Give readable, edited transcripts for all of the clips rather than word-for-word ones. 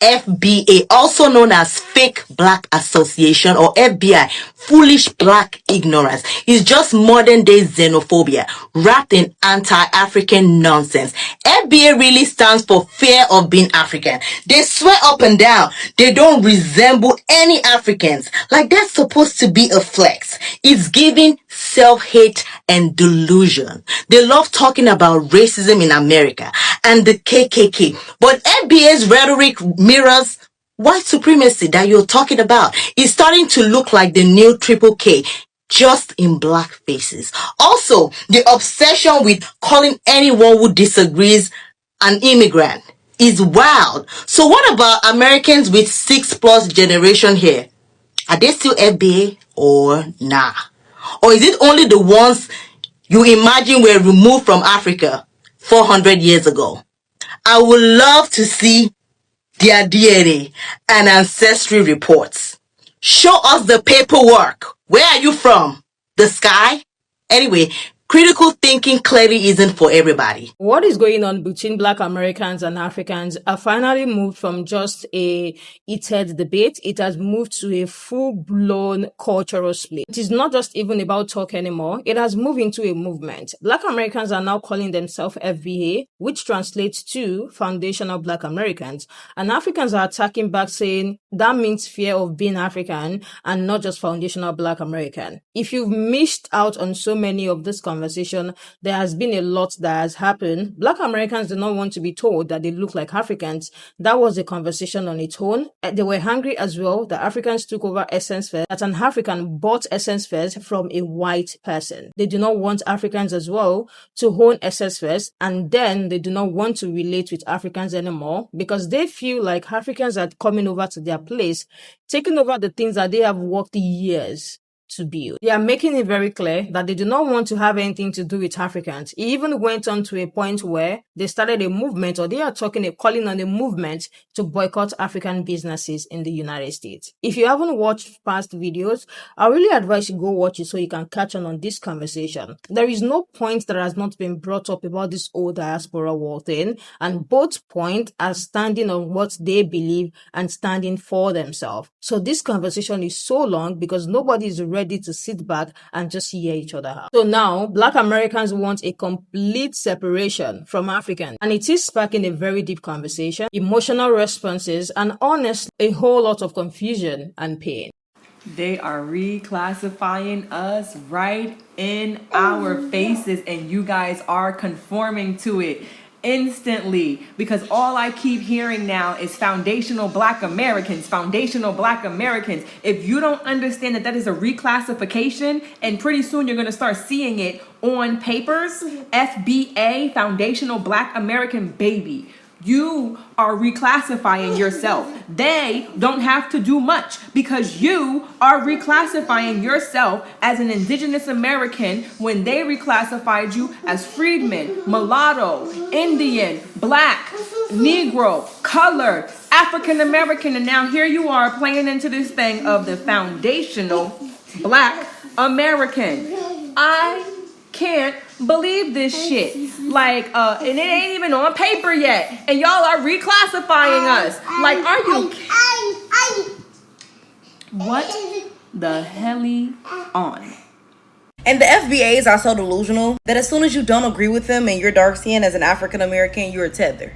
FBA, also known as Fake Black Association or FBI, foolish black ignorance, is just modern day xenophobia wrapped in anti-African nonsense. FBA really stands for fear of being African. They swear up and down they don't resemble any Africans, like that's supposed to be a flex. It's giving self-hate and delusion. They love talking about racism in America and the KKK, but FBA's rhetoric mirrors white supremacy that you're talking about. Is starting to look like the new triple K, just in black faces. Also, the obsession with calling anyone who disagrees an immigrant is wild. So what about Americans with 6+ generation here? Are they still FBA or nah? Or is it only the ones you imagine were removed from Africa 400 years ago? I would love to see their DNA and ancestry reports. Show us the paperwork. Where are you from? The sky? Anyway, critical thinking clearly isn't for everybody. What is going on between Black Americans and Africans have finally moved from just a heated debate. It has moved to a full-blown cultural split. It is not just even about talk anymore. It has moved into a movement. Black Americans are now calling themselves FBA, which translates to Foundational Black Americans. And Africans are attacking back saying that means fear of being African and not just Foundational Black American. If you've missed out on so many of this conversation, there has been a lot that has happened. Black Americans do not want to be told that they look like Africans. That was a conversation on its own. They were angry as well that Africans took over Essence Fest, that an African bought Essence Fest from a white person. They do not want Africans as well to own Essence Fest, and then they do not want to relate with Africans anymore because they feel like Africans are coming over to their place, taking over the things that they have worked years to build. They are making it very clear that they do not want to have anything to do with Africans. It even went on to a point where they started a movement, or they are calling on a movement to boycott African businesses in the United States. If you haven't watched past videos, I really advise you go watch it so you can catch on this conversation. There is no point that has not been brought up about this whole diaspora war thing, and both points are standing on what they believe and standing for themselves. So this conversation is so long because nobody is ready to sit back and just hear each other out. So now, Black Americans want a complete separation from Africans, and it is sparking a very deep conversation, emotional responses, and honestly, a whole lot of confusion and pain. They are reclassifying us right in our faces, and you guys are conforming to it instantly, because all I keep hearing now is foundational Black Americans, foundational Black Americans. If you don't understand that that is a reclassification, and pretty soon you're going to start seeing it on papers, FBA, foundational Black American, baby. You are reclassifying yourself. They don't have to do much because you are reclassifying yourself as an indigenous American when they reclassified you as freedman, mulatto, Indian, black, Negro, colored, African American. And now here you are playing into this thing of the foundational Black American. I can't believe this shit. Like, and it ain't even on paper yet, and y'all are reclassifying us. Like, are you? What the hell on? And the FBAs are so delusional that as soon as you don't agree with them and you're dark skinned as an African American, you're a tether.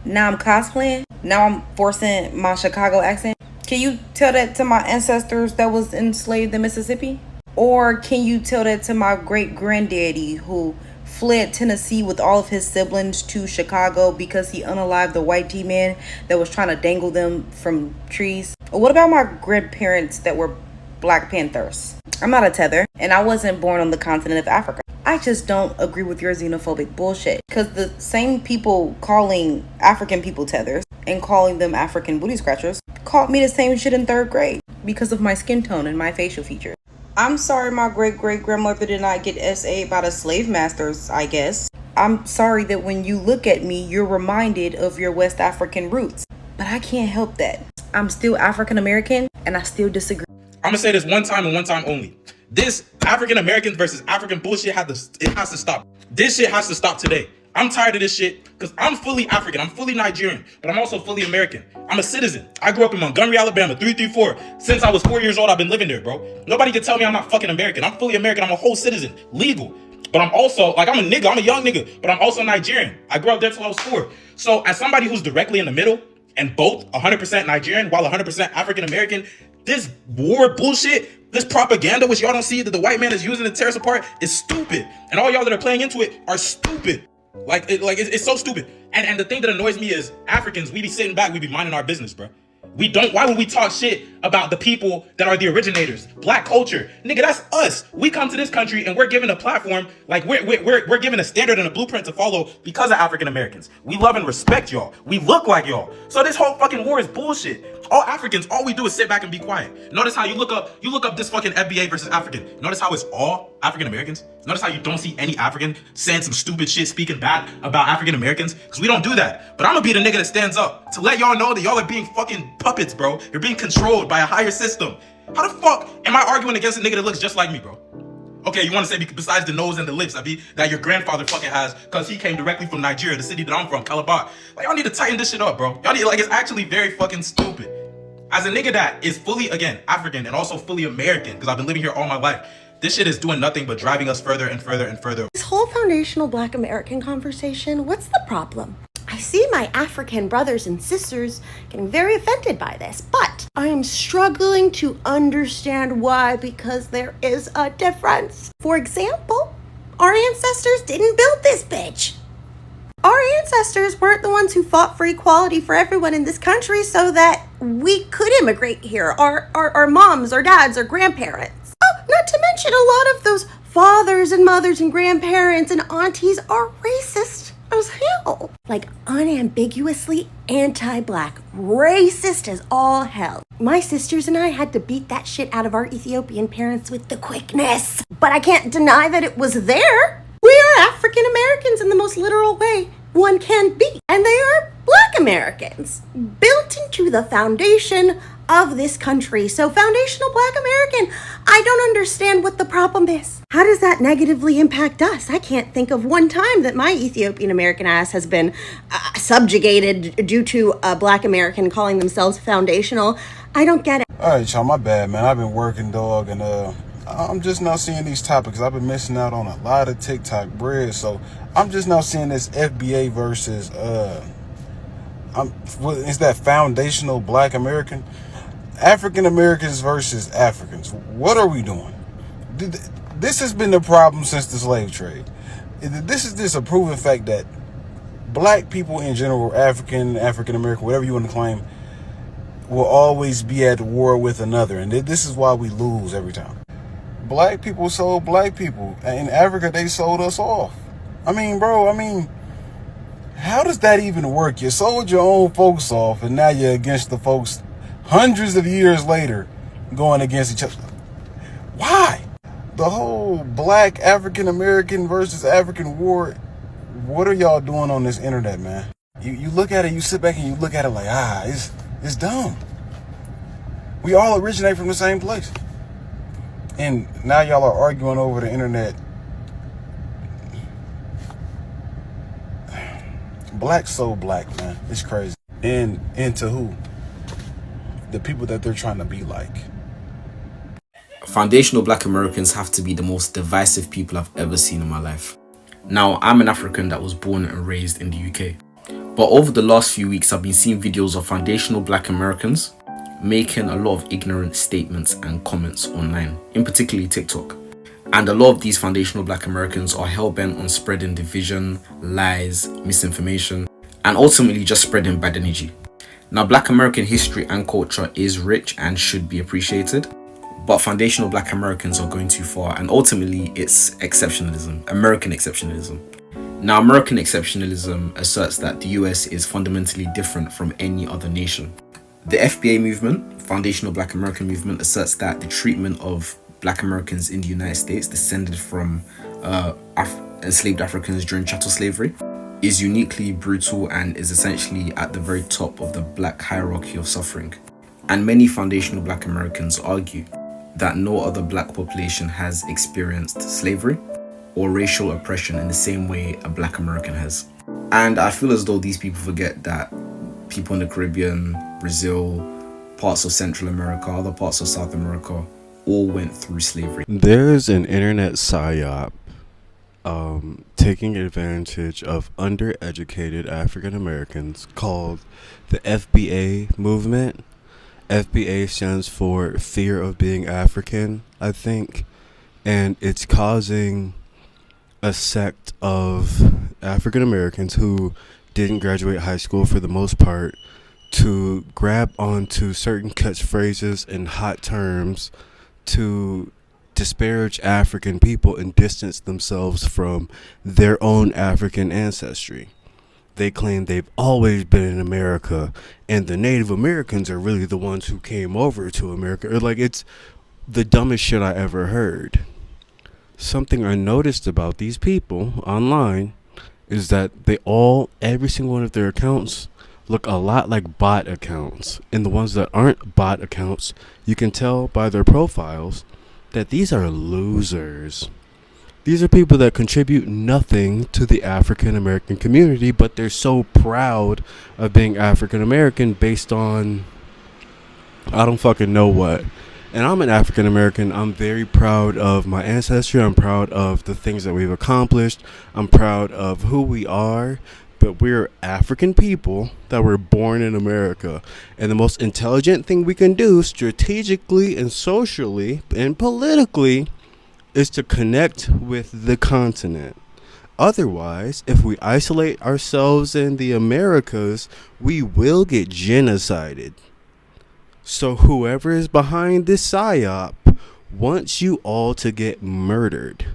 Now I'm cosplaying. Now I'm forcing my Chicago accent. Can you tell that to my ancestors that was enslaved in Mississippi? Or can you tell that to my great granddaddy who fled Tennessee with all of his siblings to Chicago because he unalived the white T-man that was trying to dangle them from trees? Or what about my grandparents that were Black Panthers? I'm not a tether, and I wasn't born on the continent of Africa. I just don't agree with your xenophobic bullshit, because the same people calling African people tethers and calling them African booty scratchers called me the same shit in 3rd grade because of my skin tone and my facial features. I'm sorry my great-great-grandmother did not get SA'd by the slave masters, I guess. I'm sorry that when you look at me, you're reminded of your West African roots. But I can't help that. I'm still African American, and I still disagree. I'm gonna say this one time and one time only. This African Americans versus African bullshit it has to stop. This shit has to stop today. I'm tired of this shit because I'm fully African. I'm fully Nigerian, but I'm also fully American. I'm a citizen. I grew up in Montgomery, Alabama, 334. Since I was 4 years old, I've been living there, bro. Nobody can tell me I'm not fucking American. I'm fully American. I'm a whole citizen, legal. But I'm also, like, I'm a nigga. I'm a young nigga, but I'm also Nigerian. I grew up there till I was 4. So as somebody who's directly in the middle and both 100% Nigerian while 100% African American, this war bullshit, this propaganda, which y'all don't see that the white man is using to tear us apart, is stupid. And all y'all that are playing into it are stupid. It's so stupid. And the thing that annoys me is Africans, we be sitting back, we be minding our business, bro. We don't. Why would we talk shit about the people that are the originators? Black culture, nigga, that's us. We come to this country and we're given a platform, like we're given a standard and a blueprint to follow because of African Americans. We love and respect y'all. We look like y'all. So this whole fucking war is bullshit. All Africans, all we do is sit back and be quiet. Notice how you look up this fucking FBA versus African. Notice how it's all African Americans. Notice how you don't see any African saying some stupid shit, speaking bad about African Americans, because we don't do that. But I'm gonna be the nigga that stands up to let y'all know that y'all are being fucking puppets, bro. You're being controlled by a higher system. How the fuck am I arguing against a nigga that looks just like me, bro? Okay, you want to say besides the nose and the lips, that your grandfather fucking has, because he came directly from Nigeria, the city that I'm from, Calabar. Like, y'all need to tighten this shit up, bro. Y'all need, it's actually very fucking stupid. As a nigga that is fully, again, African and also fully American, because I've been living here all my life, this shit is doing nothing but driving us further and further and further. This whole foundational Black American conversation, what's the problem? I see my African brothers and sisters getting very offended by this, but I am struggling to understand why, because there is a difference. For example, our ancestors didn't build this bitch. Our ancestors weren't the ones who fought for equality for everyone in this country so that we could immigrate here. Our moms, our dads, our grandparents. Oh, not to mention a lot of those fathers and mothers and grandparents and aunties are racist as hell. Like unambiguously anti-Black, racist as all hell. My sisters and I had to beat that shit out of our Ethiopian parents with the quickness. But I can't deny that it was there. We are African Americans in the most literal way one can be. And they are Black Americans, built into the foundation of this country. So foundational Black American, I don't understand what the problem is. How does that negatively impact us? I can't think of one time that my Ethiopian American ass has been subjugated due to a Black American calling themselves foundational. I don't get it. All right, y'all, my bad, man. I've been working, dog, and I'm just now seeing these topics. I've been missing out on a lot of TikTok bread, so I'm just now seeing this FBA versus is that foundational Black American? African Americans versus Africans. What are we doing? This has been the problem since the slave trade. This is just a proven fact that Black people in general, African American, whatever you want to claim, will always be at war with another, and this is why we lose every time. Black people sold Black people. In Africa, they sold us off. I mean, bro, how does that even work? You sold your own folks off, and now you're against the folks hundreds of years later going against each other. Why? The whole Black African American versus African war, what are y'all doing on this internet, man? You look at it, you sit back and you look at it like, it's dumb. We all originate from the same place. And now y'all are arguing over the internet. Black's so Black, man. It's crazy. And to who? The people that they're trying to be like. Foundational Black Americans have to be the most divisive people I've ever seen in my life. Now, I'm an African that was born and raised in the UK. But over the last few weeks, I've been seeing videos of foundational Black Americans making a lot of ignorant statements and comments online, in particularly TikTok. And a lot of these foundational Black Americans are hell-bent on spreading division, lies, misinformation, and ultimately just spreading bad energy. Now, Black American history and culture is rich and should be appreciated, but foundational Black Americans are going too far, and ultimately it's exceptionalism, American exceptionalism. Now, American exceptionalism asserts that the US is fundamentally different from any other nation. The FBA movement, Foundational Black American Movement, asserts that the treatment of Black Americans in the United States descended from enslaved Africans during chattel slavery is uniquely brutal and is essentially at the very top of the Black hierarchy of suffering. And many foundational Black Americans argue that no other Black population has experienced slavery, or racial oppression in the same way a Black American has. And I feel as though these people forget that people in the Caribbean, Brazil, parts of Central America, other parts of South America all went through slavery. There's an internet psyop taking advantage of undereducated African Americans called the FBA movement. FBA stands for Fear of Being African, I think, and it's causing a sect of African Americans who didn't graduate high school for the most part to grab onto certain catchphrases and hot terms to disparage African people and distance themselves from their own African ancestry. They claim they've always been in America and the Native Americans are really the ones who came over to America. Or like, it's the dumbest shit I ever heard. Something I noticed about these people online is that every single one of their accounts look a lot like bot accounts. And the ones that aren't bot accounts, you can tell by their profiles that these are losers. These are people that contribute nothing to the African American community, but they're so proud of being African American based on I don't fucking know what. And I'm an African American. I'm very proud of my ancestry. I'm proud of the things that we've accomplished. I'm proud of who we are. But we're African people that were born in America. And the most intelligent thing we can do strategically and socially and politically is to connect with the continent. Otherwise, if we isolate ourselves in the Americas, we will get genocided. So whoever is behind this psyop wants you all to get murdered.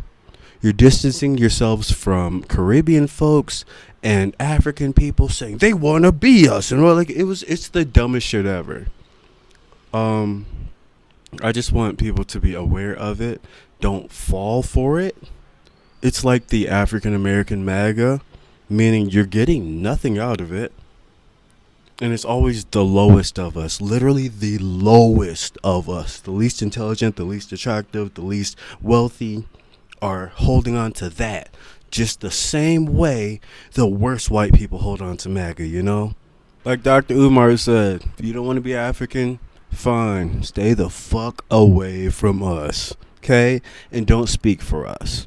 You're distancing yourselves from Caribbean folks and African people saying they want to be us, and it's the dumbest shit ever. I just want people to be aware of it. Don't fall for it. It's like the African American MAGA, meaning you're getting nothing out of it. And it's always the lowest of us, literally the lowest of us, the least intelligent, the least attractive, the least wealthy are holding on to that. Just the same way the worst white people hold on to MAGA, you know? Like Dr. Umar said, if you don't want to be African, fine, stay the fuck away from us, okay? And don't speak for us.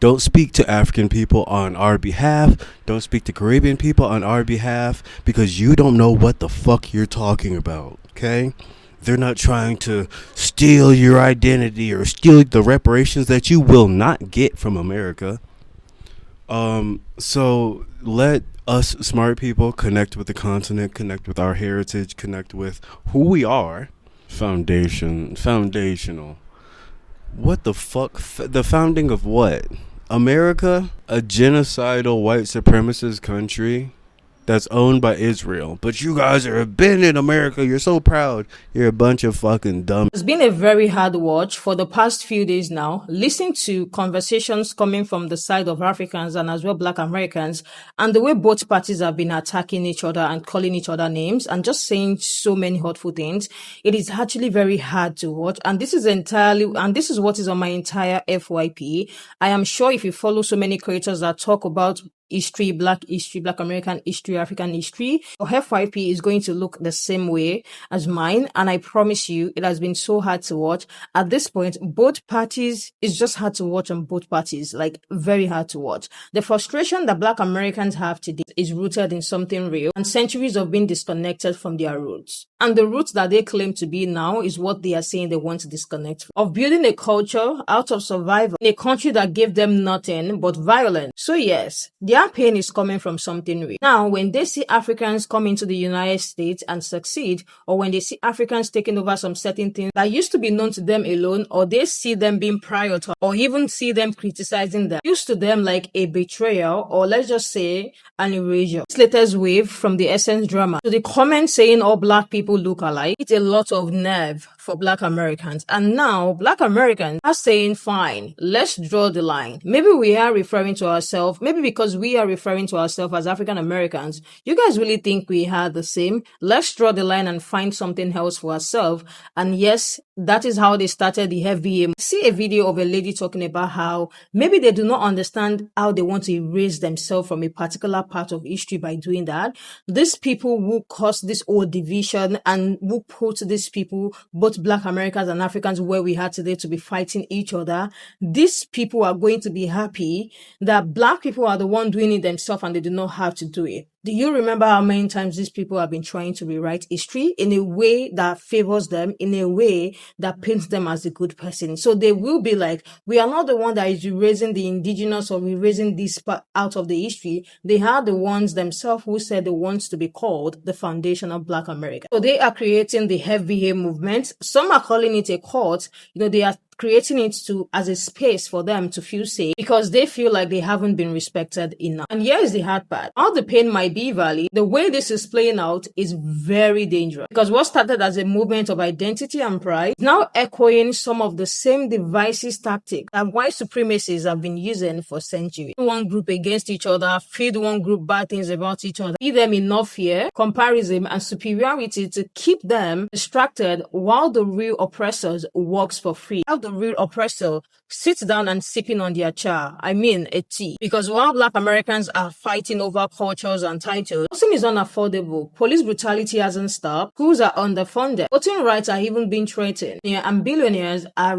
Don't speak to African people on our behalf. Don't speak to Caribbean people on our behalf because you don't know what the fuck you're talking about, okay? They're not trying to steal your identity or steal the reparations that you will not get from America. So let us smart people connect with the continent, connect with our heritage, connect with who we are. Foundational. What the fuck? The founding of what? America? A genocidal white supremacist country that's owned by Israel. But you guys have been in America. You're so proud. You're a bunch of fucking dumb. It's been a very hard watch for the past few days now, listening to conversations coming from the side of Africans and as well Black Americans, and the way both parties have been attacking each other and calling each other names and just saying so many hurtful things. It is actually very hard to watch. And this is what is on my entire FYP. I am sure if you follow so many creators that talk about history, Black American history, African history, your FYP is going to look the same way as mine. And I promise you, it has been so hard to watch. At this point, both parties, it's just hard to watch on both parties, like very hard to watch. The frustration that Black Americans have today is rooted in something real and centuries of being disconnected from their roots. And the roots that they claim to be now is what they are saying they want to disconnect from. Of building a culture out of survival in a country that gave them nothing but violence. So yes, their pain is coming from something real. Now, when they see Africans come into the United States and succeed, or when they see Africans taking over some certain things that used to be known to them alone, or they see them being prioritized, or even see them criticizing them, used to them like a betrayal, or let's just say an erasure. This latest wave from the Essence drama to the comments saying all Black people look alike, it's a lot of nerve for Black Americans. And now Black Americans are saying, fine, let's draw the line. Maybe we are referring to ourselves, maybe because we are referring to ourselves as African Americans, you guys really think we are the same? Let's draw the line and find something else for ourselves. And yes, That is how they started the FBA. See a video of a lady talking about how maybe they do not understand how they want to erase themselves from a particular part of history by doing that. These people who caused this whole division and who put these people, both Black Americans and Africans, where we are today to be fighting each other, these people are going to be happy that Black people are the one doing it themselves and they do not have to do it. Do you remember how many times these people have been trying to rewrite history in a way that favors them, in a way that paints them as a good person? So they will be like, we are not the one that is erasing the indigenous or erasing this part out of the history. They are the ones themselves who said they want to be called the foundation of Black America. So they are creating the FBA movement. Some are calling it a cult. They are creating it as a space for them to feel safe because they feel like they haven't been respected enough. And here's the hard part. All the pain might be valid. The way this is playing out is very dangerous because what started as a movement of identity and pride is now echoing some of the same divisive tactics that white supremacists have been using for centuries. One group against each other, feed one group bad things about each other, feed them enough fear, comparison, and superiority to keep them distracted while the real oppressors works for free. The real oppressor sits down and sipping on their a tea. Because while Black Americans are fighting over cultures and titles, housing is unaffordable, police brutality hasn't stopped, schools are underfunded, voting rights are even being threatened, and billionaires are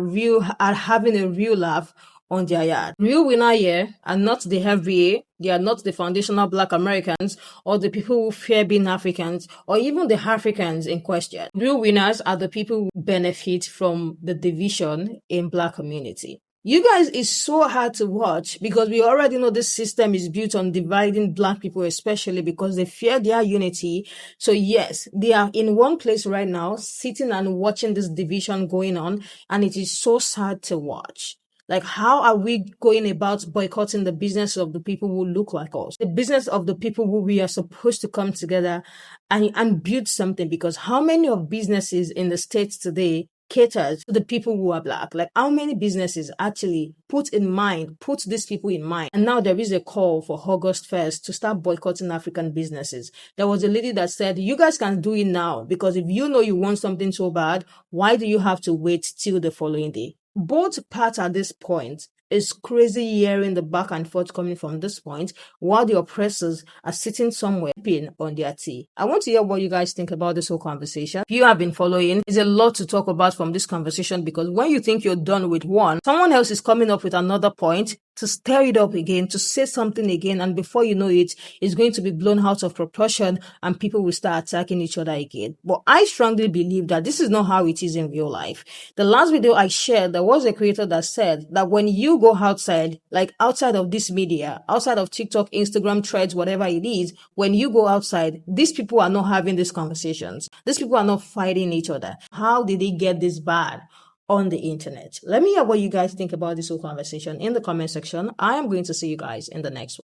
having a real laugh on their yard. Real winner here are not the FBA, they are not the foundational Black Americans or the people who fear being Africans or even the Africans in question. Real winners are the people who benefit from the division in Black community. You guys, is so hard to watch because we already know this system is built on dividing Black people, especially because they fear their unity. So yes, they are in one place right now, sitting and watching this division going on, and it is so sad to watch. Like, how are we going about boycotting the business of the people who look like us? The business of the people who we are supposed to come together and build something? Because how many of businesses in the States today caters to the people who are Black? Like, how many businesses actually put these people in mind? And now there is a call for August 1st to start boycotting African businesses. There was a lady that said, you guys can do it now because if you know you want something so bad, why do you have to wait till the following day? Both parts at this point is crazy hearing the back and forth coming from this point while the oppressors are sitting somewhere sipping on their tea. I want to hear what you guys think about this whole conversation. If you have been following, there's a lot to talk about from this conversation because when you think you're done with one, someone else is coming up with another point to stir it up again, to say something again, and before you know it, it's going to be blown out of proportion and people will start attacking each other again. But I strongly believe that this is not how it is in real life. The last video I shared, there was a creator that said that when you go outside, like outside of this media, outside of TikTok, Instagram, Threads, whatever it is, when you go outside, these people are not having these conversations. These people are not fighting each other. How did they get this bad on the internet? Let me hear what you guys think about this whole conversation in the comment section. I am going to see you guys in the next one.